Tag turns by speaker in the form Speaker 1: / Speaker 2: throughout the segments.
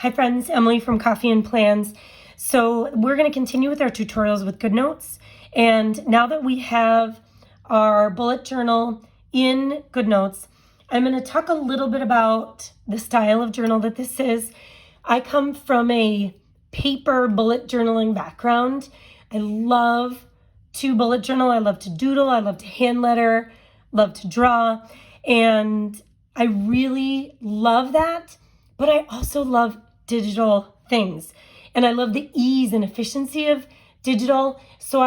Speaker 1: Hi friends, Emily from Coffee and Plans. So we're going to continue with our tutorials with Goodnotes. And now that we have our bullet journal in Goodnotes, I'm going to talk a little bit about the style of journal that this is. I come from a paper bullet journaling background. I love to bullet journal. I love to doodle. I love to hand letter, love to draw. And I really love that. But I also love digital things. And I love the ease and efficiency of digital. So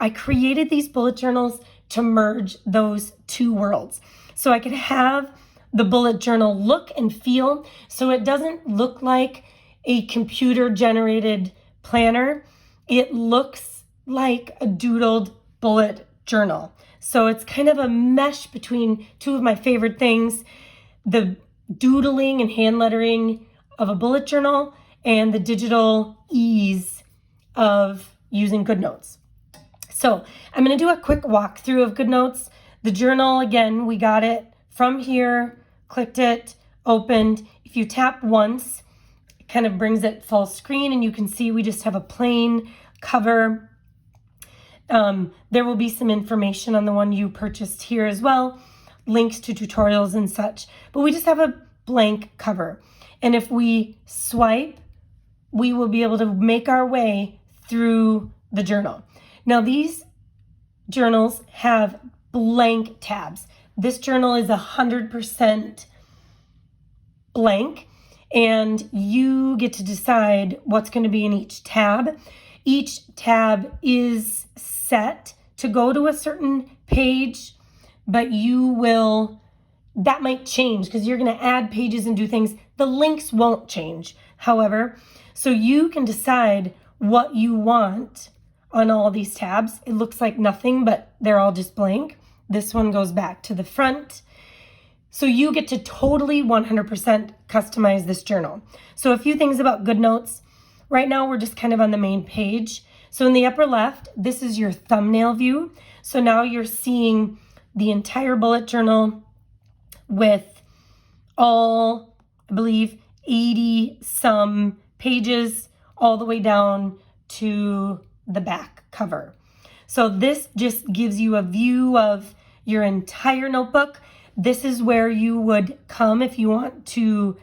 Speaker 1: I created these bullet journals to merge those two worlds. So I could have the bullet journal look and feel so it doesn't look like a computer generated planner. It looks like a doodled bullet journal. So it's kind of a mesh between two of my favorite things, the doodling and hand lettering of a bullet journal and the digital ease of using Goodnotes. So I'm going to do a quick walkthrough of Goodnotes. The journal, again, we got it from here, clicked it, opened. If you tap once, it kind of brings it full screen and you can see we just have a plain cover. There will be some information on the one you purchased here as well, links to tutorials and such, but we just have a blank cover. And if we swipe, we will be able to make our way through the journal. Now these journals have blank tabs. This journal is 100% blank, and you get to decide what's going to be in each tab. Each tab is set to go to a certain page, but that might change because you're going to add pages and do things. The links won't change, however, so you can decide what you want on all these tabs. It looks like nothing, but they're all just blank. This one goes back to the front. So you get to totally 100% customize this journal. So a few things about Goodnotes. Right now we're just kind of on the main page. So in the upper left, this is your thumbnail view. So now you're seeing the entire bullet journal with all, I believe, 80 some pages all the way down to the back cover. So this just gives you a view of your entire notebook. This is where you would come if you want to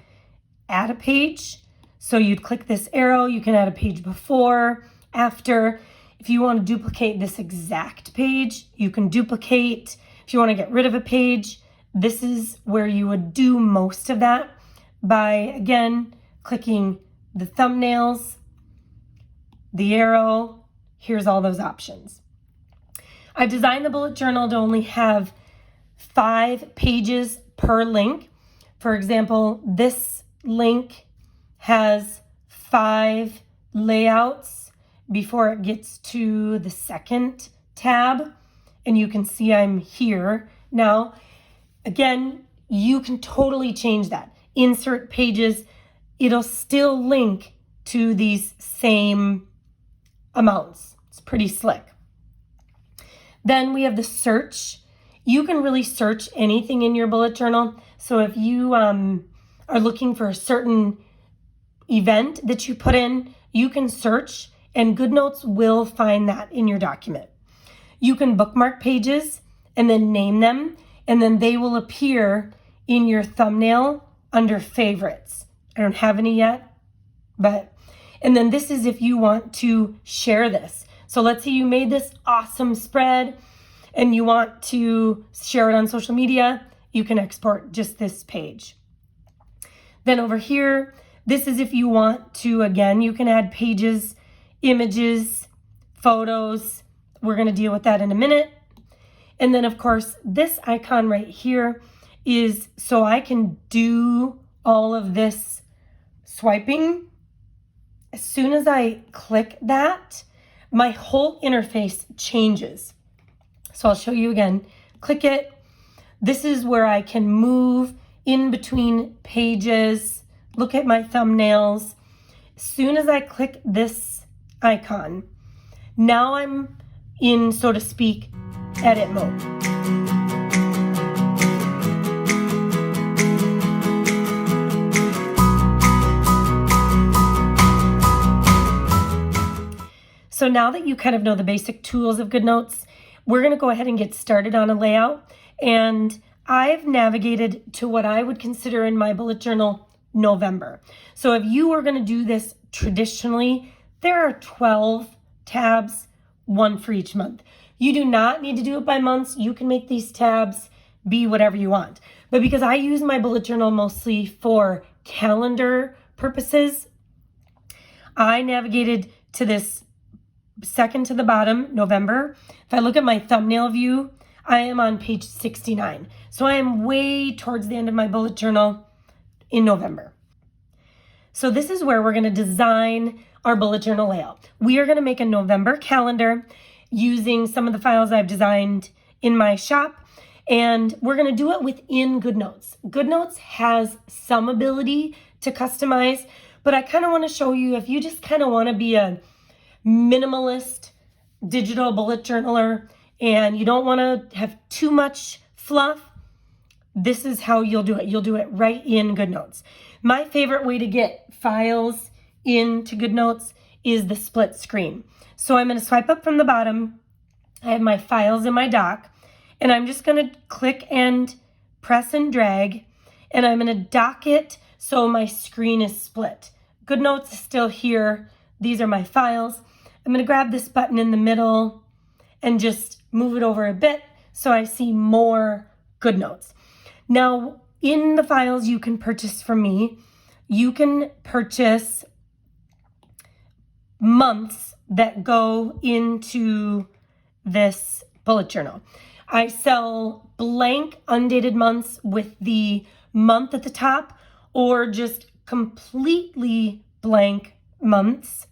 Speaker 1: add a page. So you'd click this arrow, you can add a page before, after. If you want to duplicate this exact page, you can duplicate. If you want to get rid of a page, this is where you would do most of that by, again, clicking the thumbnails, the arrow. Here's all those options. I've designed the bullet journal to only have 5 pages per link. For example, this link has 5 layouts before it gets to the second tab. And you can see I'm here now. Again, you can totally change that. Insert pages. It'll still link to these same amounts. It's pretty slick. Then we have the search. You can really search anything in your bullet journal. So if you are looking for a certain event that you put in, you can search and Goodnotes will find that in your document. You can bookmark pages and then name them, and then they will appear in your thumbnail under favorites. I don't have any yet, and then this is if you want to share this. So let's say you made this awesome spread and you want to share it on social media, you can export just this page. Then over here, this is if you want to, again, you can add pages, images, photos. We're going to deal with that in a minute. And then of course, this icon right here is so I can do all of this swiping. As soon as I click that, my whole interface changes. So I'll show you again. Click it. This is where I can move in between pages, look at my thumbnails. As soon as I click this icon, now I'm in, so to speak, edit mode. So now that you kind of know the basic tools of Goodnotes, we're going to go ahead and get started on a layout. And I've navigated to what I would consider in my bullet journal November. So if you are going to do this traditionally, there are 12 tabs, one for each month. You do not need to do it by months. You can make these tabs be whatever you want. But because I use my bullet journal mostly for calendar purposes, I navigated to this second to the bottom, November. If I look at my thumbnail view, I am on page 69. So I am way towards the end of my bullet journal in November. So this is where we're going to design our bullet journal layout. We are going to make a November calendar using some of the files I've designed in my shop, and we're going to do it within Goodnotes. Goodnotes has some ability to customize, but I kind of want to show you if you just kind of want to be a minimalist digital bullet journaler and you don't want to have too much fluff, this is how you'll do it. You'll do it right in Goodnotes. My favorite way to get files into Goodnotes is the split screen. So I'm going to swipe up from the bottom. I have my files in my dock, and I'm just going to click and press and drag, and I'm going to dock it so my screen is split. Goodnotes is still here. These are my files. I'm going to grab this button in the middle and just move it over a bit so I see more Goodnotes. Now, in the files you can purchase from me, you can purchase months that go into this bullet journal. I sell blank undated months with the month at the top, or just completely blank months,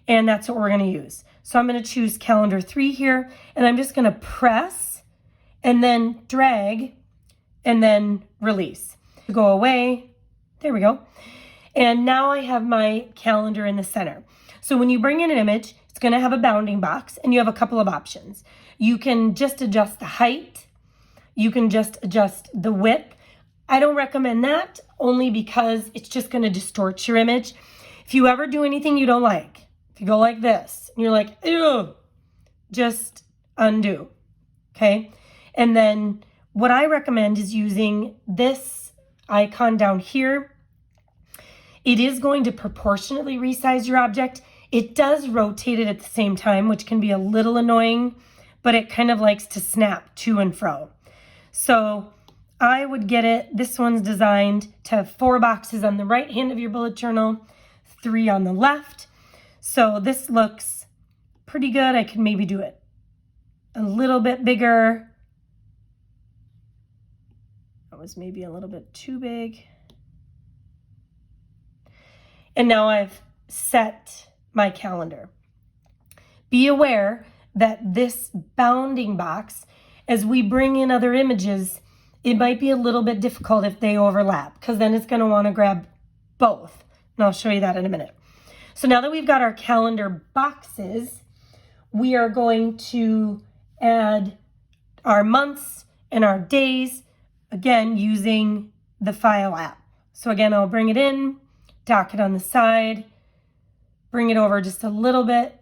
Speaker 1: and that's what we're going to use. So I'm going to choose calendar 3 here, and I'm just going to press and then drag and then release. Go away. There we go. And now I have my calendar in the center. So when you bring in an image, it's going to have a bounding box, and you have a couple of options. You can just adjust the height. You can just adjust the width. I don't recommend that, only because it's just going to distort your image. If you ever do anything you don't like, if you go like this, and you're like, ew, just undo, okay? And then what I recommend is using this icon down here. It is going to proportionately resize your object. It does rotate it at the same time, which can be a little annoying, but it kind of likes to snap to and fro. So I would get it. This one's designed to have 4 boxes on the right hand of your bullet journal, 3 on the left. So this looks pretty good. I could maybe do it a little bit bigger. That was maybe a little bit too big. And now I've set my calendar. Be aware that this bounding box, as we bring in other images, it might be a little bit difficult if they overlap, because then it's going to want to grab both. And I'll show you that in a minute. So now that we've got our calendar boxes, we are going to add our months and our days, again, using the file app. So again, I'll bring it in, dock it on the side, bring it over just a little bit.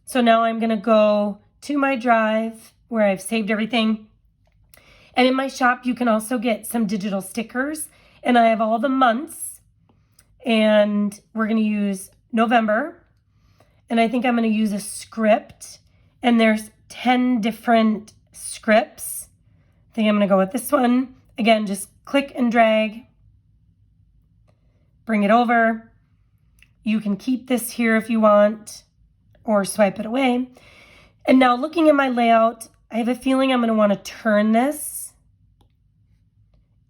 Speaker 1: So now I'm going to go to my drive where I've saved everything. And in my shop, you can also get some digital stickers. And I have all the months. And we're going to use November. And I think I'm going to use a script. And there's 10 different scripts. I think I'm going to go with this one. Again, just click and drag. Bring it over. You can keep this here if you want, or swipe it away. And now looking at my layout, I have a feeling I'm going to want to turn this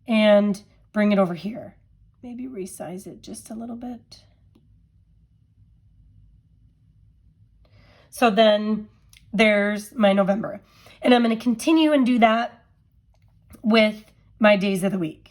Speaker 1: and bring it over here. Maybe resize it just a little bit. So then there's my November. And I'm going to continue and do that with my days of the week.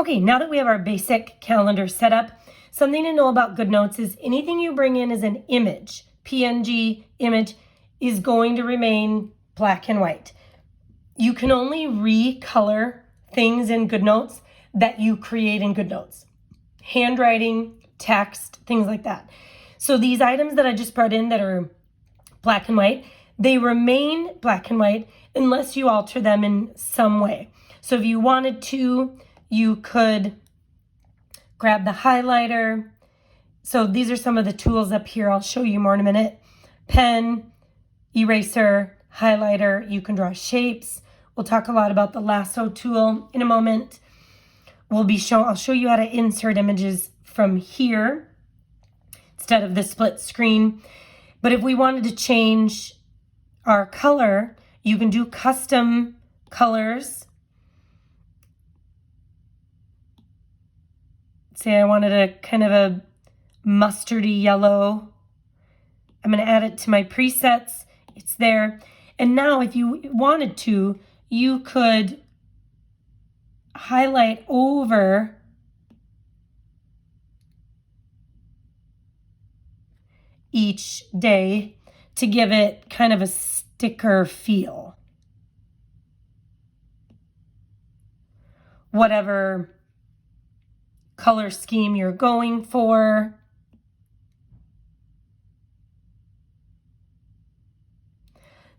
Speaker 1: Okay, now that we have our basic calendar set up, something to know about Goodnotes is anything you bring in as an image, PNG image, is going to remain black and white. You can only recolor things in Goodnotes that you create in Goodnotes. Handwriting, text, things like that. So these items that I just brought in that are black and white, they remain black and white unless you alter them in some way. So if you wanted to, you could grab the highlighter. So these are some of the tools up here. I'll show you more in a minute. Pen, eraser, highlighter. You can draw shapes. We'll talk a lot about the lasso tool in a moment. I'll show you how to insert images from here instead of the split screen. But if we wanted to change our color, you can do custom colors. Say I wanted a kind of a mustardy yellow. I'm going to add it to my presets. It's there. And now if you wanted to, you could highlight over each day to give it kind of a sticker feel. Whatever color scheme you're going for.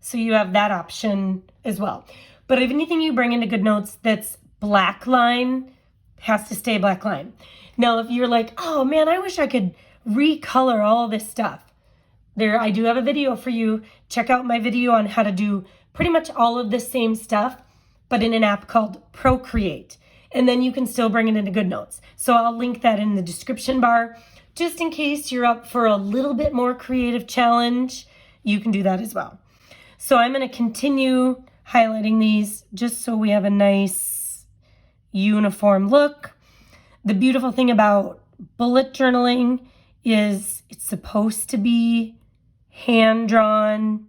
Speaker 1: So you have that option as well. But if anything you bring into Goodnotes that's black line, has to stay black line. Now, if you're like, oh man, I wish I could recolor all this stuff. I do have a video for you. Check out my video on how to do pretty much all of the same stuff, but in an app called Procreate. And then you can still bring it into Goodnotes. So I'll link that in the description bar. Just in case you're up for a little bit more creative challenge, you can do that as well. So I'm going to continue highlighting these just so we have a nice uniform look. The beautiful thing about bullet journaling is it's supposed to be hand-drawn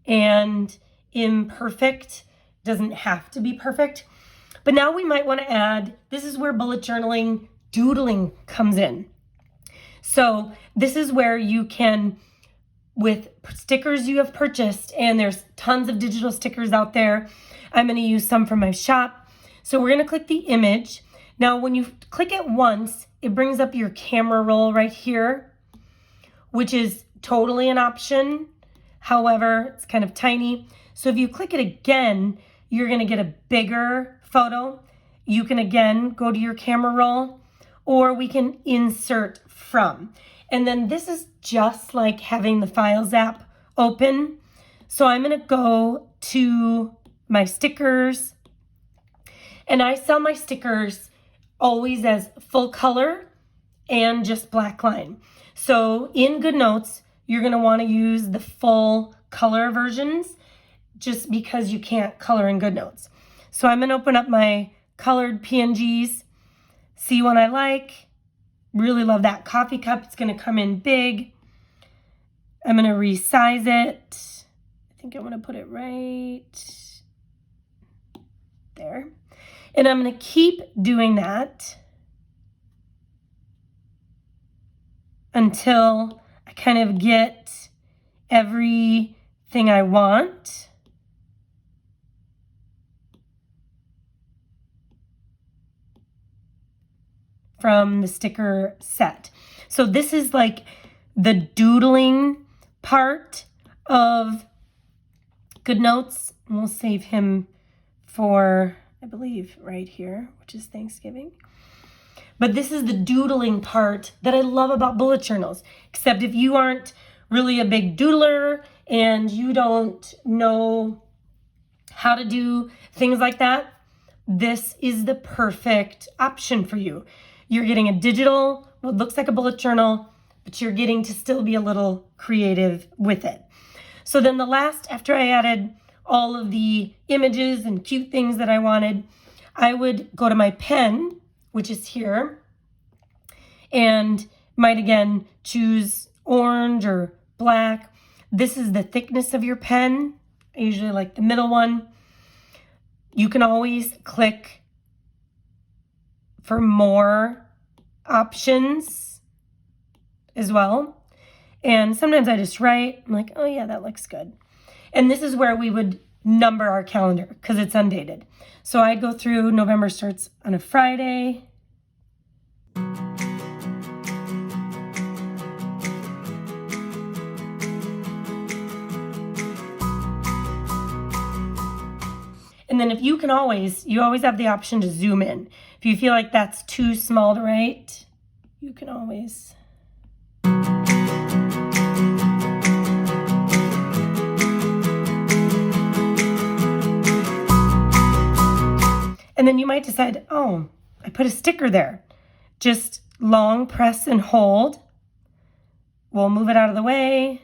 Speaker 1: and imperfect. Doesn't have to be perfect. But now we might want to add, this is where bullet journaling, doodling comes in. So this is where you can, with stickers you have purchased, and there's tons of digital stickers out there. I'm going to use some from my shop. So we're going to click the image. Now, when you click it once, it brings up your camera roll right here, which is totally an option. However, it's kind of tiny. So if you click it again, you're going to get a bigger photo. You can again go to your camera roll, or we can insert from. And then this is just like having the Files app open. So I'm going to go to my stickers, and I sell my stickers always as full color and just black line. So in Goodnotes, you're going to want to use the full color versions just because you can't color in Goodnotes. So I'm going to open up my colored PNGs, see one I like. Really love that coffee cup. It's going to come in big. I'm going to resize it. I think I'm going to put it right there. And I'm going to keep doing that until I kind of get everything I want. From the sticker set. So this is like the doodling part of Goodnotes. And we'll save him for, I believe, right here, which is Thanksgiving. But this is the doodling part that I love about bullet journals. Except if you aren't really a big doodler and you don't know how to do things like that, this is the perfect option for you. You're getting a digital, what looks like a bullet journal, but you're getting to still be a little creative with it. So then the last, after I added all of the images and cute things that I wanted, I would go to my pen, which is here, and might again choose orange or black. This is the thickness of your pen. I usually like the middle one. You can always click for more options as well. And sometimes I just write, I'm like, oh yeah, that looks good. And this is where we would number our calendar because it's undated. So I'd go through, November starts on a Friday. And then if you always have the option to zoom in. If you feel like that's too small to write, you can always. And then you might decide, oh, I put a sticker there. Just long press and hold. We'll move it out of the way.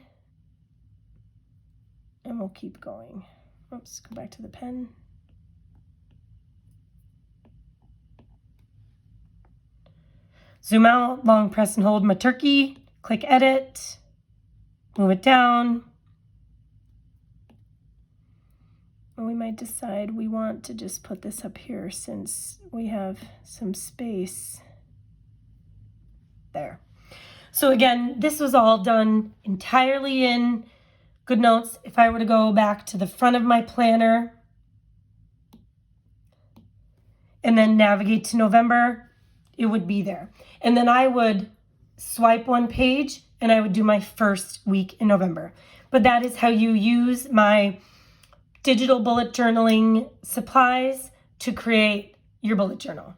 Speaker 1: And we'll keep going. Oops, go back to the pen. Zoom out, long press and hold my turkey, click edit, move it down. And we might decide we want to just put this up here since we have some space there. So again, this was all done entirely in Goodnotes. If I were to go back to the front of my planner and then navigate to November, it would be there. And then I would swipe one page and I would do my first week in November. But that is how you use my digital bullet journaling supplies to create your bullet journal.